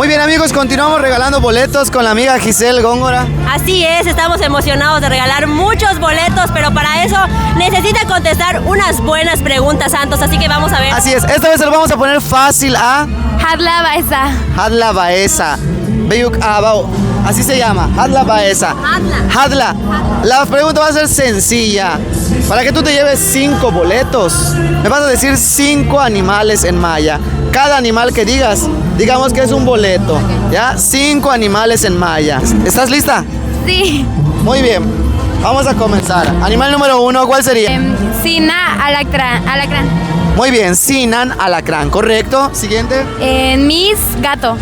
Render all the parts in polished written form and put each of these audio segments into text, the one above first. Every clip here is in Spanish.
bien, amigos, continuamos regalando boletos con la amiga Giselle Góngora. Así es, estamos emocionados de regalar muchos boletos, pero para eso necesita contestar unas buenas preguntas, Santos, así que vamos a ver. Así es, esta vez se lo vamos a poner fácil a Hadla Baeza. Hadla Baeza. Beyuk Abao. Así se llama, Hadla Baeza. Hadla. La pregunta va a ser sencilla. Para que tú te lleves 5 boletos, me vas a decir 5 animales en maya. Cada animal que digas, digamos que es un boleto. ¿Ya? 5 animales en maya. ¿Estás lista? Sí. Muy bien. Vamos a comenzar. Animal número 1, ¿cuál sería? Sina Alacrán. Muy bien, Sinan Alacrán, ¿correcto? Siguiente. Miss Gato.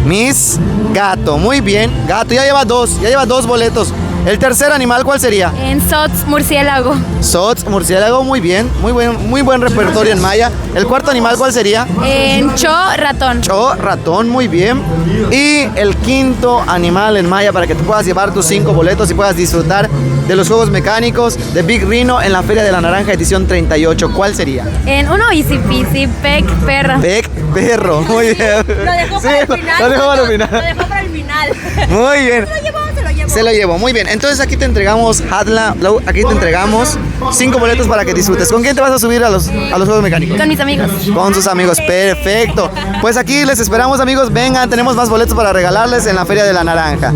Miss Gato, muy bien. Gato, ya lleva 2 boletos. El tercer animal, ¿cuál sería? Sots Murciélago. Sots, murciélago, muy bien. Muy buen repertorio en maya. El cuarto animal, ¿cuál sería? Cho Ratón. Cho, ratón, muy bien. Y el quinto animal en maya para que te puedas llevar tus 5 boletos y puedas disfrutar de los juegos mecánicos de Big Rhino en la Feria de la Naranja edición 38. ¿Cuál sería? Uno easy peasy, Peck Perro. Peck Perro, muy bien. Lo dejó para el final. Lo dejó para el final. Lo dejó para el final. Muy bien. Se lo llevó. Se lo llevo, muy bien. Entonces aquí te entregamos, Hadla, aquí te entregamos 5 boletos para que disfrutes. ¿Con quién te vas a subir a los juegos mecánicos? Con mis amigos. Con sus amigos, perfecto. Pues aquí les esperamos, amigos, vengan, tenemos más boletos para regalarles en la Feria de la Naranja.